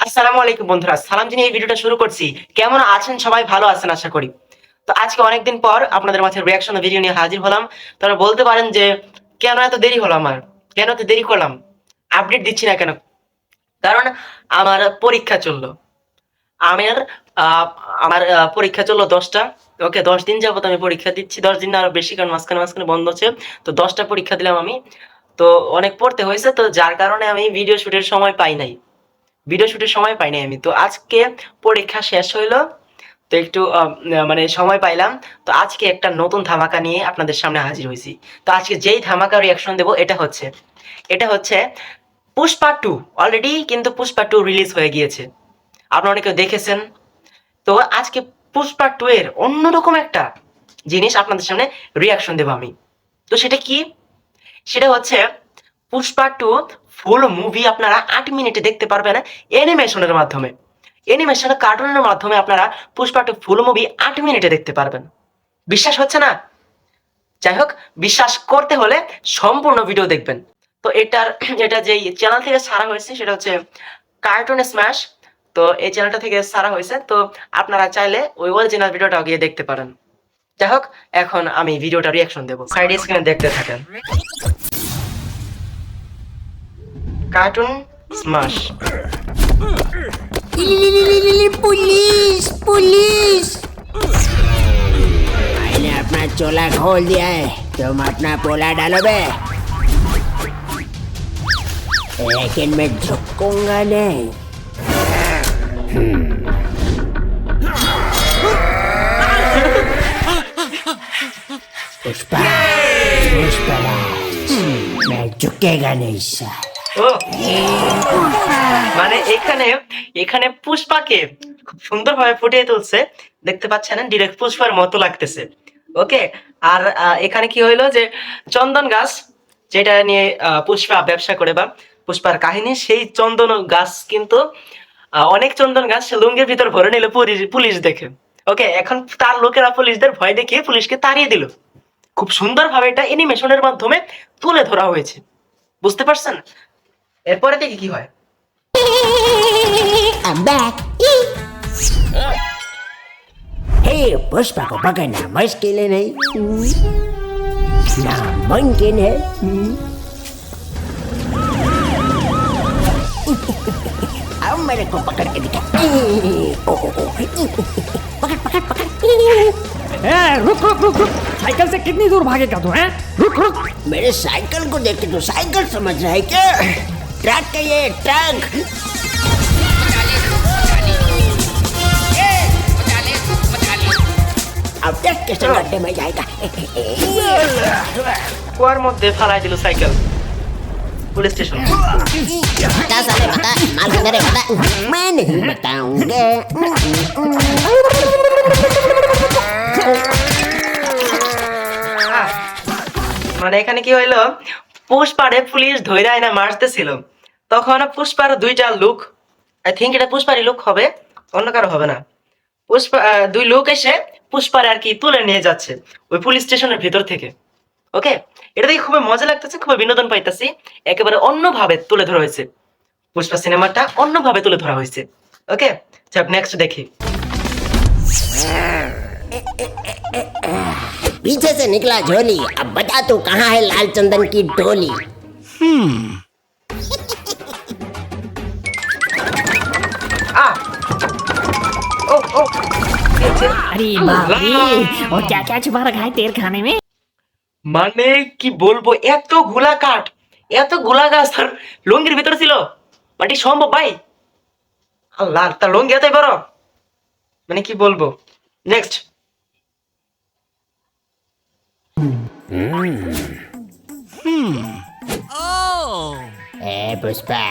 আসসালামু আলাইকুম বন্ধুরা, সালাম জানিয়ে এই ভিডিওটা শুরু করছি। কেমন আছেন সবাই? ভালো আছেন আশা করি। তো আজকে অনেকদিন পর আপনাদের মাঝে রিঅ্যাকশন ভিডিও নিয়ে হাজির হলাম। তো আপনারা বলতে পারেন যে কেন এত দেরি হলো আমার? কেন এত দেরি করলাম? আপডেট দিচ্ছি না কেন? কারণ আমার পরীক্ষা চললো। আমার আ আমার পরীক্ষা চললো ১০ টা। ওকে, ১০ দিন যাবত আমি পরীক্ষা দিচ্ছি। ১০ দিন না আরো বেশি, কারণ মাঝখানে বন্ধ আছে। তো ১০ টা পরীক্ষা দিলাম আমি। তো অনেক পড়তে হয়েছে, তো যার কারণে আমি ভিডিও শুটের সময় পাই নাই। ভিডিও শুটের সময় পাই নাই আমি। তো আজকে পরীক্ষা শেষ হইলো। তো একটু মানে সময় পাইলাম। তো আজকে একটা নতুন ধামাকা নিয়ে আপনাদের সামনে হাজির হইছি। তো আজকে যেই ধামাকা রিঅ্যাকশন দেব এটা হচ্ছে 'পুষ্পা 2'। অলরেডি কিন্তু 'পুষ্পা 2' রিলিজ হয়ে গিয়েছে। আপনারা অনেকে দেখেছেন। তো আজকে 'পুষ্পা 2' এর অন্যরকম একটা জিনিস আপনাদের সামনে রিঅ্যাকশন দেব আমি। তো সেটা কি? সেটা হচ্ছে 'পুষ্পা 2' ফুল মুভি আপনারা ৮ মিনিটে দেখতে পারবেন অ্যানিমেশনের মাধ্যমে। অ্যানিমেশন কার্টুনের মাধ্যমে আপনারা 'পুষ্পা 2' ফুল মুভি ৮ মিনিটে দেখতে পারবেন। বিশ্বাস হচ্ছে না? যাই হোক, বিশ্বাস করতে হলে সম্পূর্ণ ভিডিও দেখবেন। তো এটা যেই চ্যানেল থেকে ছাড়া হয়েছে সেটা হচ্ছে কার্টুন স্ম্যাশ। তো এই চ্যানেলটা থেকে ছাড়া হয়েছে। তো আপনারা চাইলে ওই অরিজিনাল ভিডিওটাও গিয়ে দেখতে পারেন। যাই হোক, এখন আমি ভিডিওটা রিঅ্যাকশন দেব। সাইড স্ক্রিনে দেখতে থাকেন। Cartoon smash. पुलिस पुलिस मैंने अपना चोला खोल दिया है। तुम अपना पोला डालो बे, लेकिन मैं झुकूंगा नहीं। पुष्पा पुष्पराज, मैं झुकेगा नहीं सर। ও মানে এখানে পুষ্পাকে খুব সুন্দরভাবে ফুটিয়ে তুলছে। দেখতে পাচ্ছেন ডিরেক্ট পুষ্পার মতো লাগতেছে। ওকে, আর এখানে কি হইলো যে চন্দন গাছ, যেটা নিয়ে পুষ্পা ব্যবসা করে বা পুষ্পার কাহিনী, সেই চন্দন গাছ কিন্তু অনেক চন্দন গাছ সে লুঙ্গির ভিতর ভরে নিল পুলিশ দেখে। ওকে, এখন তার লোকেরা পুলিশদের ভয় দেখিয়ে পুলিশকে তাড়িয়ে দিল। খুব সুন্দরভাবে এটা অ্যানিমেশনের মাধ্যমে তুলে ধরা হয়েছে। বুঝতে পারছেন? এরপরে দেখি কি হয়। I'm back. Hey, पुष्पा को पकड़ना मुश्किल नहीं, नामुमकिन है। अब मेरे को पकड़ के दिखा। पकड़ पकड़ पकड़। रुक रुक रुक रुक, साइकिल से कितनी दूर भागेगा तू? हैं? रुक रुक। मेरे साइकिल को देख के तो साइकिल समझ रहा है क्या? ट्रक है ये, ट्रक। अब देख कैसे गड्ढे में जाएगा। কুয়ার মধ্যে ফালাই দিল সাইকেল। Police station. बता साले बता, माल किधर है बता। मैं नहीं बताऊंगा। মানে এখানে কি হইলো, পুষ্পারে পুলিশ ধইরা আইনা মারতেছিল। তখন পুষ্পার দুইটা লুক, আই থিংক এটা পুষ্পারই লুক হবে, অন্য কারো হবে না। পুষ্পা দুই লোক এসে পুষ্পারে আর কি তুলে নিয়ে যাচ্ছে ওই পুলিশ স্টেশনের ভিতর থেকে। ওকে, এটা দেখে খুবই মজা লাগতেছে, খুবই বিনোদন পাইতেছি। একেবারে অন্যভাবে তুলে ধরা হয়েছে, পুষ্পা সিনেমাটা অন্যভাবে তুলে ধরা হয়েছে। ওকে, চল নেক্সট দেখি। पीछे से निकला झोली, अब बता तू कहाँ है लाल चंदन की डोली। আ ও ও अरे बाप रे, और क्या क्या छुपा रखा है तेरे खाने में? মানে কি বলবো, এত গোলা গাছ তার লুঙ্গির ভিতরে ছিল। মানে সম্ভব ভাই? আল্লাহ, তার লুঙ্গি এতই বড়, মানে কি বলবো। নেক্সট। ए पुष्पा,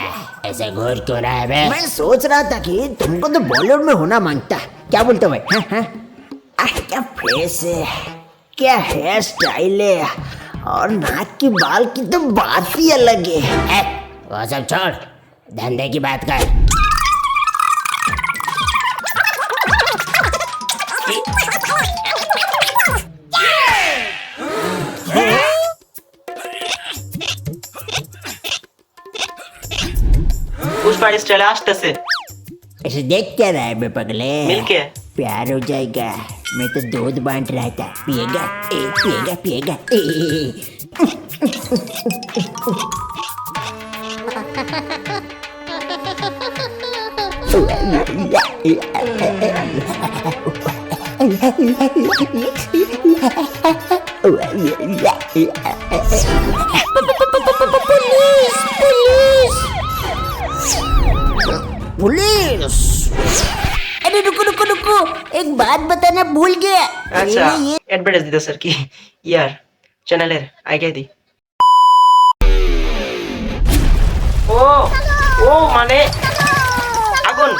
ऐसे घोर क्यों रहा है बे? मैं सोच रहा था कि तुमको तो बॉलीवुड में होना मांगता। क्या बोलते हो भाई? हाँ? क्या फेस है, क्या हेयर स्टाइल है, और नाक की बाल की तो बात ही अलग है। वो सब छोड़, धंधे की बात कर। পুষ্পার স্টাইলে আসতেছে। ऐसे देख क्या रहा है बे पगले? मिलके प्यार हो जाएगा। मैं तो दूध बांट रहा था। पिएगा? पिएगा पिएगा। पुलिस! अरे रुको रुको रुको, एक बात बताना भूल गया। আচ্ছা मैंने ये অ্যাডভার্টাইজ দিতে স্যার কি ইয়ার চ্যানেলের আইডিয়া দি ও ও মানে আগুন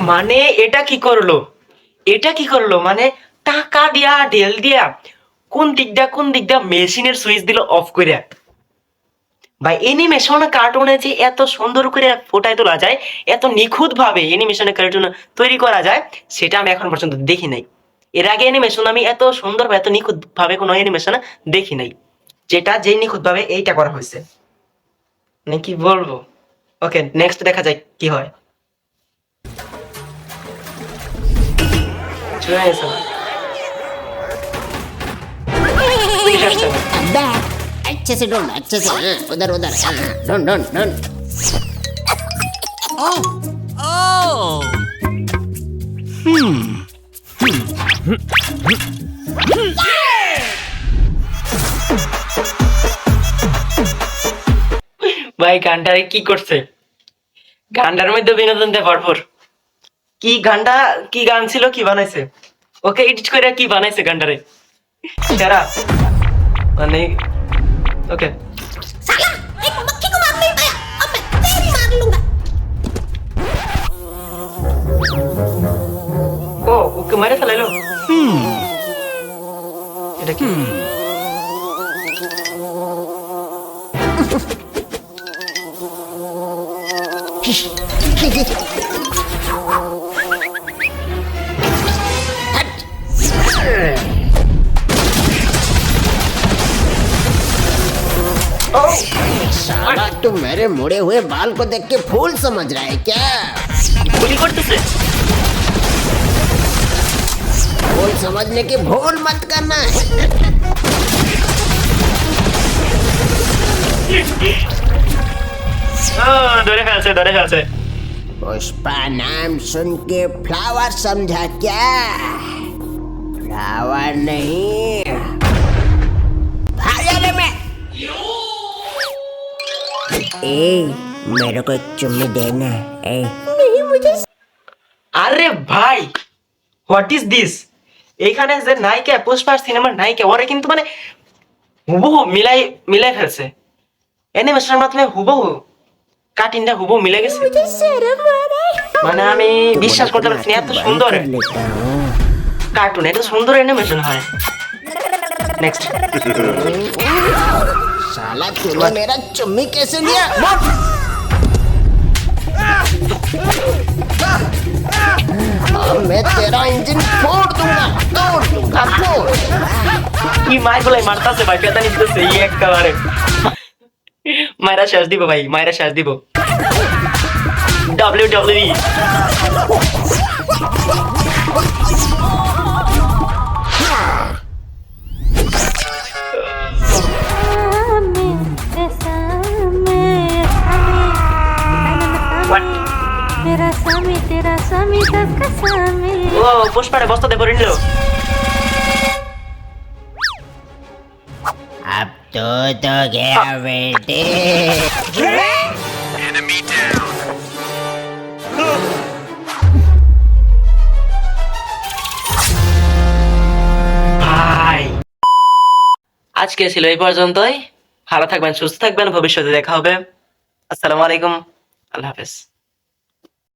মানে এটা কি করলো মানে টাকা দিয়া ঢেল দিয়া কোন দিক দিয়া মেশিনের সুইচ দিল অফ করে ভাই অ্যানিমেশন কার্টুনে যে এত সুন্দর করে ফুটায় তোলা যায় এত নিখুঁত ভাবে অ্যানিমেশনের কার্টুন তৈরি করা যায় সেটা আমি এখন পর্যন্ত দেখি নাই এর আগে অ্যানিমেশন আমি এত সুন্দর এত নিখুঁত ভাবে কোনো অ্যানিমেশন দেখি নাই যেটা যে নিখুঁত ভাবে এইটা করা হয়েছে মানে কি বলবো ওকে নেক্সট দেখা যায় কি হয় চলে আসো পুলিশ আসছে अब्बा, अच्छे से ढूंढ, अच्छे से। हाँ, उधर उधर। हाँ, ढूंढ ढूंढ ढूंढ। ভাই গানটারে কি করছে গানটার মধ্যে বিনোদন দিয়ে ভরপুর কি গান ছিল কি বানাইছে ওকে এডিট করে কি বানাইছে গানটারে যারা মানে ওকে साला एक मक्खी को मार नहीं पाया अब मैं तेरी मार लूंगा ও ওকে মারে ফেলাইলো এটা কি साला तू मेरे मुड़े हुए बाल को देख के फूल समझ रहा है क्या? গুলি করতেছে फूल समझने की भूल मत करना। ধরে ফেলছে पुष्पा नाम सुन के फ्लावर समझा क्या? फ्लावर नहीं, फायर में। ए, मेरे को एक चुम्मी देना। ए, नहीं मुझे। আরে ভাই হোয়াট ইজ দিস এইখানে যে নায়িকা পুষ্পার সিনেমার নায়িকা ওরা কিন্তু মানে হুবহু মিলাই ফেলছে অ্যানিমেশনের মাধ্যমে হুবহু কাটিংটা হুবহু মিলে গেছে মানে আমি বিশ্বাস করতে পারছি না এত সুন্দর लेता हूँ। কার্টুন এত সুন্দর অ্যানিমেশন হয় নেক্সট साला तूने मेरा चुम्मी कैसे लिया? अब मैं तेरा इंजन फोड़ दूंगा। কি মার বলে মারতাছে ভাই পেতা নিতেছে এই একেবারে মায়েরা শেষ দিব ভাই মায়েরা শেষ দিব WWE What? तेरा स्वामी सबका स्वामी ও পুষ্পারে বস্তা দে করে নিল अब तो गया बेटे। ভাই আজকে ছিল এই পর্যন্তই ভালো থাকবেন সুস্থ থাকবেন ভবিষ্যতে দেখা হবে আসসালামু আলাইকুম আল্লাহ হাফেজ